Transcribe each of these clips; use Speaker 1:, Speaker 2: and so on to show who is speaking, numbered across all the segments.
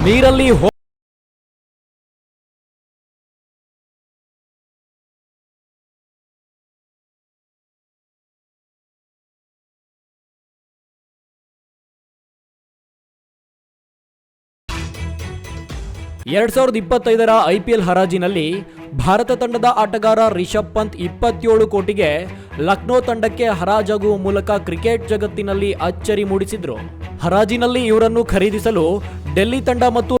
Speaker 1: ನೀರಲ್ಲಿ 2025ರ IPL ಹರಾಜಿನಲ್ಲಿ ಭಾರತ ತಂಡದ ಆಟಗಾರ ರಿಷಬ್ ಪಂತ್ 27 ಕೋಟಿಗೆ ಲಕ್ನೋ ತಂಡಕ್ಕೆ ಹರಾಜಾಗುವ ಮೂಲಕ ಕ್ರಿಕೆಟ್ ಜಗತ್ತಿನಲ್ಲಿ ಅಚ್ಚರಿ ಮೂಡಿಸಿದ್ರು. ಹರಾಜಿನಲ್ಲಿ ಇವರನ್ನು ಖರೀದಿಸಲು ಡೆಲ್ಲಿ ತಂಡ ಮತ್ತು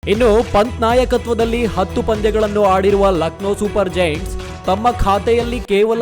Speaker 1: ಇನ್ನು ಪಂತ್ ನಾಯಕತ್ವದಲ್ಲಿ 10 ಪಂದ್ಯಗಳನ್ನು ಆಡಿರುವ ಲಕ್ನೋ ಸೂಪರ್ ಜೈಂಟ್ಸ್ ತಮ್ಮ ಖಾತೆಯಲ್ಲಿ ಕೇವಲ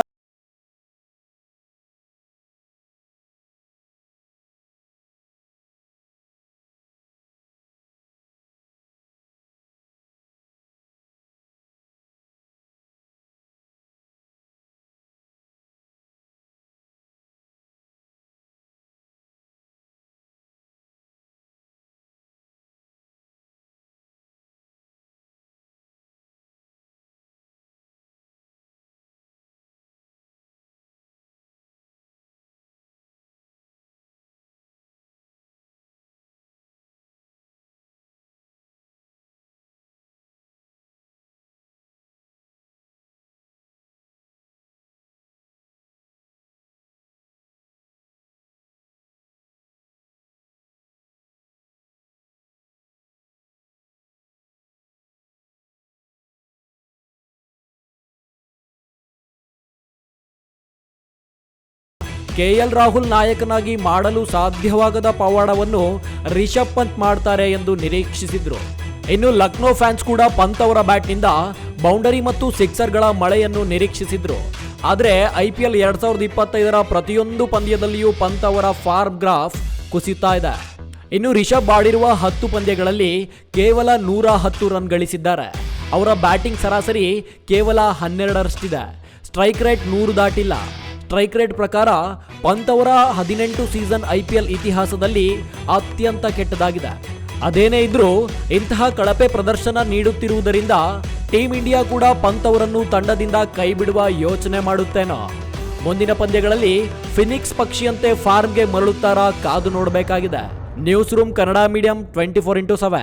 Speaker 1: KL ರಾಹುಲ್ ನಾಯಕನಾಗಿ ಮಾಡಲು ಸಾಧ್ಯವಾಗದ ಪವಾಡವನ್ನು ರಿಷಬ್ ಪಂತ್ ಮಾಡ್ತಾರೆ ಎಂದು ನಿರೀಕ್ಷಿಸಿದ್ರು. ಇನ್ನು ಲಕ್ನೋ ಫ್ಯಾನ್ಸ್ ಕೂಡ ಪಂತ್ ಅವರ ಬ್ಯಾಟ್ನಿಂದ ಬೌಂಡರಿ ಮತ್ತು ಸಿಕ್ಸರ್ಗಳ ಮಳೆಯನ್ನು ನಿರೀಕ್ಷಿಸಿದ್ರು. ಆದರೆ IPL 2025ರ ಪ್ರತಿಯೊಂದು ಪಂದ್ಯದಲ್ಲಿಯೂ ಪಂತ್ ಅವರ ಫಾರ್ಮ್ ಗ್ರಾಫ್ ಕುಸಿತಾ ಇದೆ. ಇನ್ನು ರಿಷಬ್ ಆಡಿರುವ 10 ಪಂದ್ಯಗಳಲ್ಲಿ ಕೇವಲ 110 ರನ್ ಗಳಿಸಿದ್ದಾರೆ. ಅವರ ಬ್ಯಾಟಿಂಗ್ ಸರಾಸರಿ ಕೇವಲ 12ರಷ್ಟಿದೆ. ಸ್ಟ್ರೈಕ್ ರೇಟ್ 100 ದಾಟಿಲ್ಲ. ಸ್ಟ್ರೈಕ್ ರೇಟ್ ಪ್ರಕಾರ ಪಂತ್ ಅವರ 18 ಸೀಸನ್ IPL ಇತಿಹಾಸದಲ್ಲಿ ಅತ್ಯಂತ ಕೆಟ್ಟದಾಗಿದೆ. ಅದೇನೇ ಇದ್ರೂ ಇಂತಹ ಕಳಪೆ ಪ್ರದರ್ಶನ ನೀಡುತ್ತಿರುವುದರಿಂದ ಟೀಮ್ ಇಂಡಿಯಾ ಕೂಡ ಪಂತ್ ಅವರನ್ನು ತಂಡದಿಂದ ಕೈಬಿಡುವ ಯೋಚನೆ ಮಾಡುತ್ತೇನೋ. ಮುಂದಿನ ಪಂದ್ಯಗಳಲ್ಲಿ ಫಿನಿಕ್ಸ್ ಪಕ್ಷಿಯಂತೆ ಫಾರ್ಮ್ಗೆ ಮರಳುತ್ತಾರಾ ಕಾದು ನೋಡಬೇಕಾಗಿದೆ. News room Kannada medium 24x7.